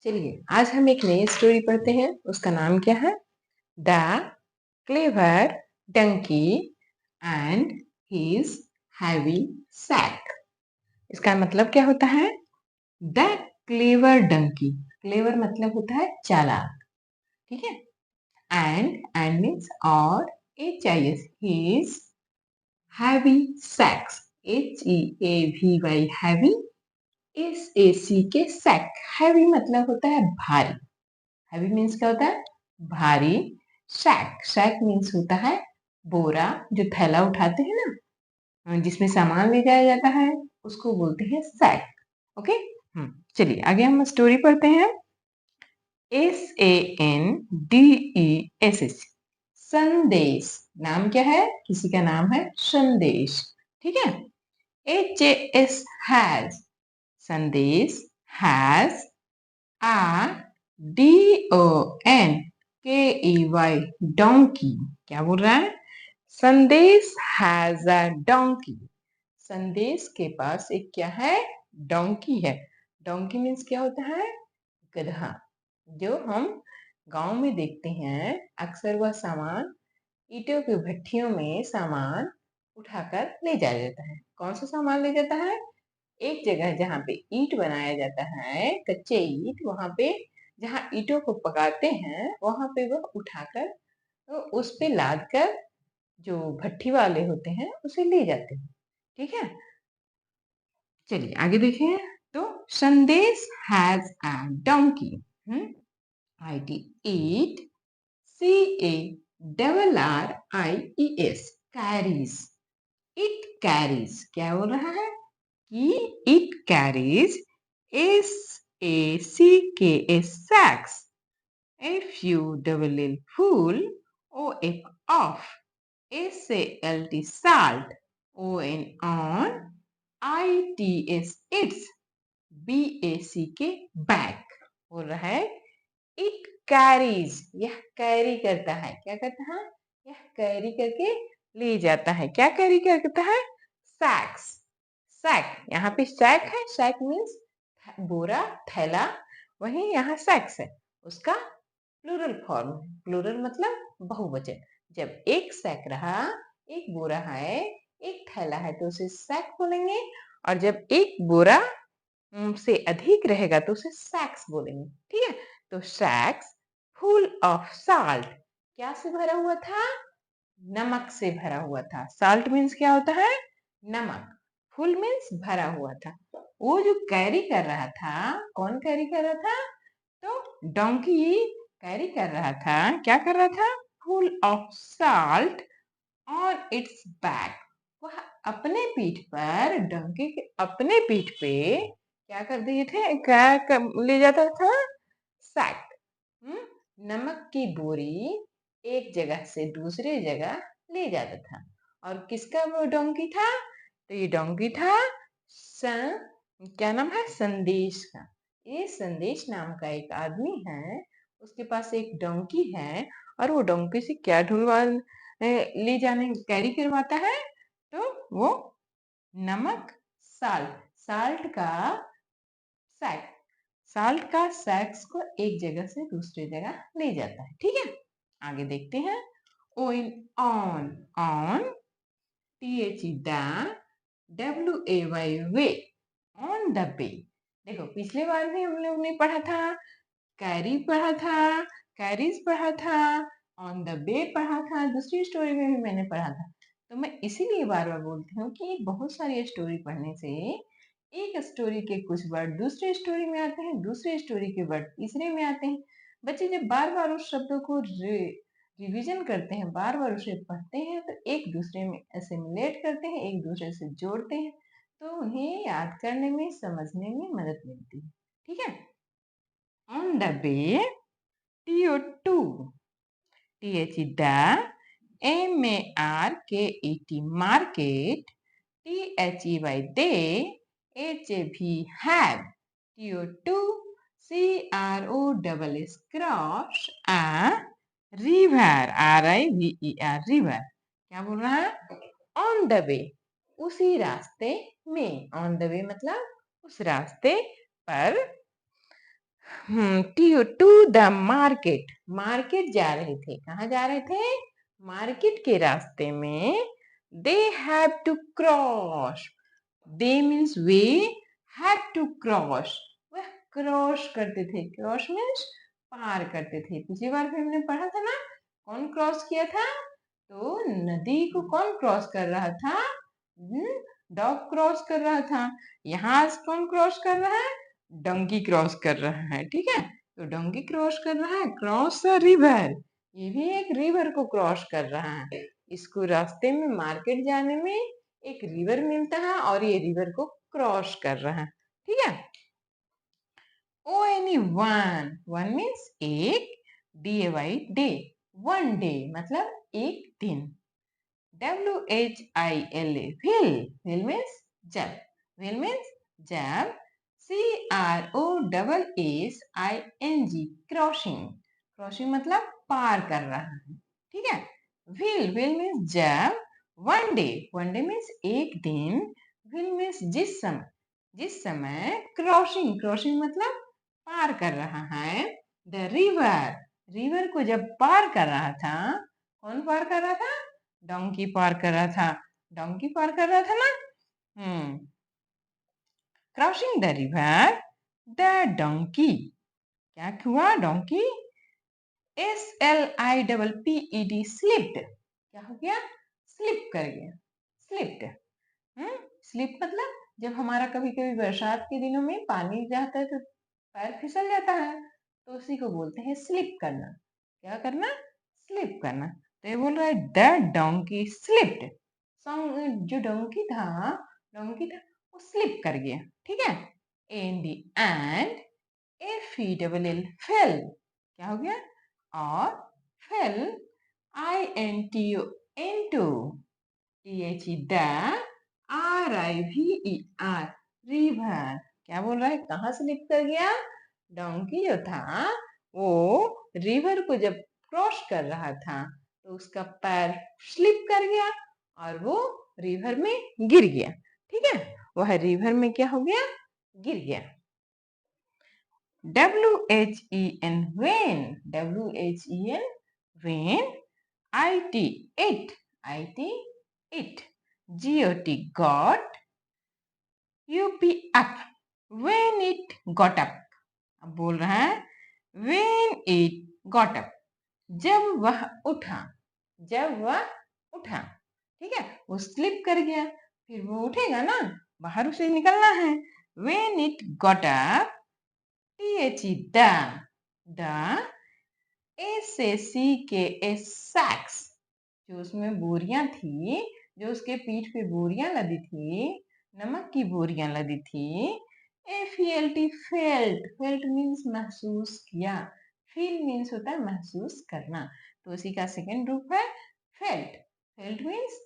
चलिए आज हम एक नई स्टोरी पढ़ते हैं। उसका नाम क्या है? The clever donkey and his heavy sack. इसका मतलब क्या होता है? The clever Dunki. क्लेवर मतलब होता है चालाक, ठीक है। एंड मीन्स और, H I S, his heavy sacks, H E A V Y, heavy, S A C K sack. Heavy मतलब होता है भारी। हैवी मीन्स क्या होता है? भारी। सैक, सैक मीन्स होता है बोरा, जो थैला उठाते हैं ना, जिसमें सामान ले जाया जाता है, उसको बोलते हैं सैक। ओके। चलिए आगे हम स्टोरी पढ़ते हैं। SANDES, संदेश। नाम क्या है? किसी का नाम है संदेश, ठीक है। HAS, हैज, संदेश हैज आ DONKEY, डोंकी। क्या बोल रहा है? संदेश हैज अ डोंकी। संदेश के पास एक क्या है? डोंकी है। डोंकी मीन्स क्या होता है? गधा। जो हम गांव में देखते हैं, अक्सर वह सामान, ईंटों की भट्टियों में सामान उठाकर ले जाया जाता है। कौन सा सामान ले जाता है? एक जगह जहाँ पे ईंट बनाया जाता है, कच्चे ईंट, वहां पे जहाँ ईंटों को पकाते हैं, वहां पे वह उठाकर तो उस पे लाद कर जो भट्ठी वाले होते हैं उसे ले जाते हैं, ठीक है। चलिए आगे देखें। तो संदेश has a donkey. IT eat, CARRIES, carries. It carries. क्या बोल रहा है? कि it carries SACKS, sacks, FULL, full, OF, off, SALT, salt, on, ITS, its, BACK, back। बोल रहा है इट कैरीज, यह कैरी करता है। क्या करता है? यह कैरी करके ले जाता है। क्या कैरी करता है? सैक्स। सैक, यहाँ पे सैक है, सैक मीन्स बोरा, थैला। वही यहाँ सैक्स है, उसका प्लूरल फॉर्म है। प्लूरल मतलब बहुवचन। जब एक सैक रहा, एक बोरा है, एक थैला है, तो उसे सैक बोलेंगे। और जब एक बोरा से अधिक रहेगा तो उसे सैक्स बोलेंगे, ठीक है। तो सैक्स फुल ऑफ साल्ट। क्या से भरा हुआ था? नमक से भरा हुआ था। साल्ट मीन्स क्या होता है? नमक। फुल मीन्स भरा हुआ था। वो जो कैरी कर रहा था, कौन कैरी कर रहा था? तो डोंकी कैरी कर रहा था। क्या कर रहा था? Full of salt on it's back. वह अपने पीठ पर, डोंकी के अपने पीठ पे क्या कर दिए थे? ले जाता था? सैक। नमक की बोरी एक जगह से दूसरे जगह ले जाता था। और किसका वो डोंकी था? तो ये डोंकी था क्या नाम है? संदेश का। ये संदेश नाम का एक आदमी है, उसके पास एक डोंकी है। और वो डोंकी से क्या ढुलवा ले जाने, कैरी करवाता है? तो वो नमक, साल्ट, साल्ट का सैक, साल्ट का सैक्स को एक जगह से दूसरी जगह ले जाता है, ठीक है। आगे देखते हैं। ओ in on, on, THE, the, WAY, way, on the way. देखो पिछले बार भी हम लोग ने पढ़ा था, कैरी पढ़ा था, कैरीज पढ़ा था, ऑन द वे पढ़ा था, दूसरी स्टोरी में भी मैंने पढ़ा था। तो मैं इसीलिए बार बार बोलती हूँ कि बहुत सारी स्टोरी पढ़ने से एक स्टोरी के कुछ वर्ड दूसरे स्टोरी में आते हैं, दूसरे स्टोरी के वर्ड तीसरे में आते हैं। बच्चे जब बार बार उस शब्दों को रिवीजन करते हैं, बार बार उसे पढ़ते हैं, तो एक दूसरे में असिमिलेट करते हैं, एक दूसरे से जोड़ते हैं, तो उन्हें याद करने में, समझने में मदद मिलती है, ठीक है। On the way, TO2, THE, the, MARKET, market, THEY, they, HAV, have, TO2, CROSS, cross, a river, RIVER, river। क्या बोल रहा है? ऑन द वे, उसी रास्ते में। ऑन द वे मतलब उस रास्ते पर टू द मार्केट। मार्केट जा रहे थे। कहाँ जा रहे थे? मार्केट के रास्ते में they have to cross. They means वे हैड टू क्रॉस। वह क्रॉस करते थे। क्रॉस मीन्स पार करते थे। पिछली बार भी हमने पढ़ा था ना, कौन क्रॉस किया था? तो नदी को कौन क्रॉस कर रहा था? डॉग क्रॉस कर रहा था। यहाँ आज कौन क्रॉस कर रहा है? डंकी क्रॉस कर रहा है। ठीक है, तो डंकी क्रॉस कर रहा है, क्रॉस द रिवर। ये भी एक रिवर को क्रॉस कर रहा है। इसको रास्ते में मार्केट जाने में एक रिवर मिलता है और ये रिवर को क्रॉस कर रहा है। ठीक है। ओ एनी वन। वन मीन्स एक, DAY डे। वन डे मतलब एक दिन। WHILA wheel. व्हील मीन्स जब। व्हील मीन्स जब। CROSSING crossing. क्रॉसिंग मतलब पार कर रहा है। ठीक है। व्हील। व्हील मीन्स जब। One day. One day means एक दिन। व्हील मीन्स जिस समय। जिस समय क्रॉसिंग। क्रॉसिंग मतलब पार कर रहा है। The river. रिवर को जब पार कर रहा था, कौन पार कर रहा था? डोंकी पार कर रहा था। डोंकी पार कर रहा था ना। Crossing the river, the donkey. क्या हुआ? Donkey SLIPPED slipped. क्या हो गया? स्लिप कर गया। स्लिप्ड। स्लिप मतलब जब हमारा कभी कभी बरसात के दिनों में पानी जाता है तो पैर फिसल जाता है, तो उसी को बोलते हैं स्लिप करना। क्या करना? स्लिप करना। तो ये बोल रहा है द डोंकी स्लिप्ड। जो डोंकी था वो स्लिप कर गया। ठीक है। And FELL fail. क्या हो गया? और fail INTO THE the RIVER river. क्या बोल रहा है? कहाँ स्लिप कर गया? डोंकी जो था वो रिवर को जब क्रॉस कर रहा था तो उसका पैर स्लिप कर गया और वो रिवर में गिर गया। ठीक है, वह रिवर में क्या हो गया? गिर गया। WHEN when. WHEN when. IT it। GOT got। UP up। when it got up। अब बोल रहा है when it got up, जब वह उठा। जब वह उठा। ठीक है, वो स्लिप कर गया, फिर वो उठेगा ना, बाहर उसे निकलना है। when it got up, THE the SACKS sacks, जो उसमें बोरियां थी, जो उसके पीठ पे बोरियां लदी थी, नमक की बोरियां लदी थी। FELT felt. फेल्ट मीन्स महसूस किया। फील मीन्स होता है महसूस करना, तो उसी का सेकेंड रूप है फेल्ट। फेल्ट मीन्स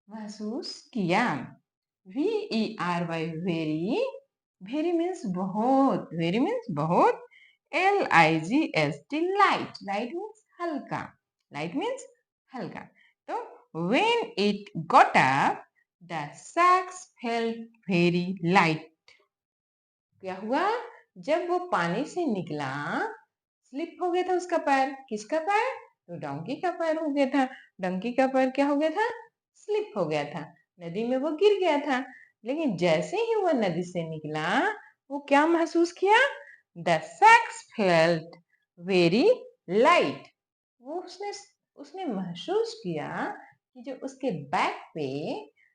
महसूस किया। VERY very. वेरी मीन्स बहुत। वेरी मीन्स बहुत। LIGHT light. लाइट मीन्स हल्का। लाइट मीन्स हल्का। तो when it got up, the sacks felt very light। क्या हुआ? जब वो पानी से निकला, स्लिप हो गया था उसका पैर। किसका पैर? तो डोंकी का पैर हो गया था। डोंकी का पैर क्या हो गया था? स्लिप हो गया था, नदी में वो गिर गया था। लेकिन जैसे ही वो नदी से निकला, वो क्या महसूस किया? The sacks felt very light. वो उसने महसूस किया कि जो उसके बैक पे,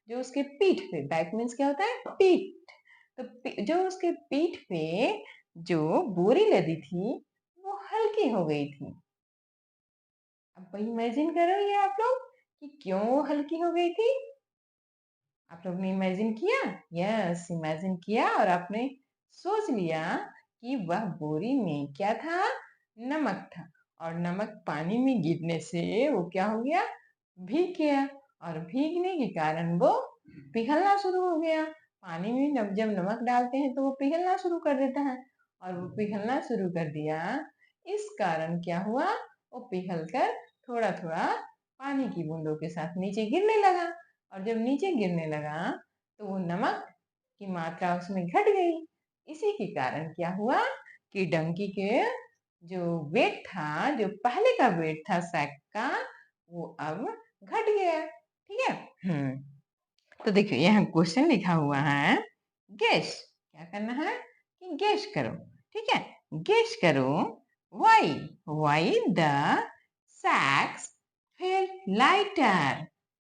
जो उसके पीठ पे, बैक मीन्स क्या होता है? पीठ। तो जो उसके पीठ पे जो बोरी लदी थी वो हल्की हो गई थी। अब इमेजिन करो ये आप लोग कि क्यों वो हल्की हो गई थी। आप लोग ने इमेजिन किया? यस, इमेजिन किया और आपने सोच लिया कि वह बोरी में क्या था? नमक था, और नमक पानी में गिरने से वो क्या हो गया? भीग गया, और भीगने के कारण वो पिघलना शुरू हो गया। पानी में जब नमक डालते हैं तो वो पिघलना शुरू कर देता है, और वो पिघलना शुरू कर दिया। इस कारण क्या हुआ? वो पिघल कर थोड़ा थोड़ा पानी की बूंदों के साथ नीचे गिरने लगा, और जब नीचे गिरने लगा तो वो नमक की मात्रा उसमें घट गई। इसी के कारण क्या हुआ कि डंकी के जो वेट था, जो पहले का वेट था सैक का, वो अब घट गया। ठीक है। तो देखिए यहाँ क्वेश्चन लिखा हुआ है, गेस। क्या करना है कि गेस करो। ठीक है, गेस करो। Why why the sacks feel lighter.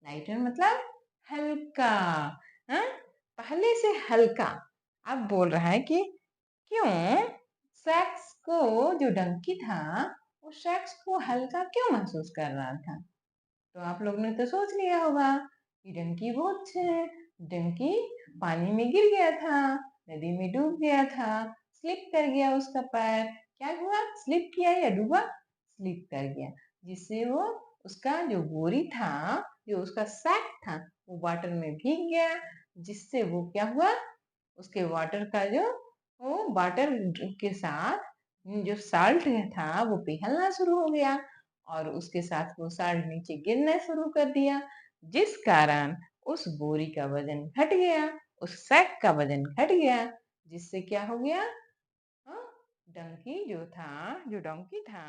Lighter मतलब हल्का। हाँ? पहले से हल्का। अब बोल रहा है कि क्यों सैक्स को, जो डंकी था, वो सैक्स को हल्का क्यों महसूस कर रहा था। तो आप लोग ने तो सोच लिया होगा कि डंकी बहुत डंकी पानी में गिर गया था, नदी में डूब गया था, स्लिप कर गया उसका पैर। क्या हुआ, स्लिप किया या डूबा, स्लिप कर गया, जिससे वो उसका जो बोरी था, जो उसका सैक था, वो वाटर में भीग गया, जिससे वो क्या हुआ, उसके वाटर का जो, वो वाटर के साथ जो साल्ट था वो पिघलना शुरू हो गया, और उसके साथ वो साल्ट नीचे गिरना शुरू कर दिया, जिस कारण उस बोरी का वजन घट गया, उस सैक का वजन घट गया, जिससे क्या हो गया, हाँ, डंकी जो था, जो डंकी था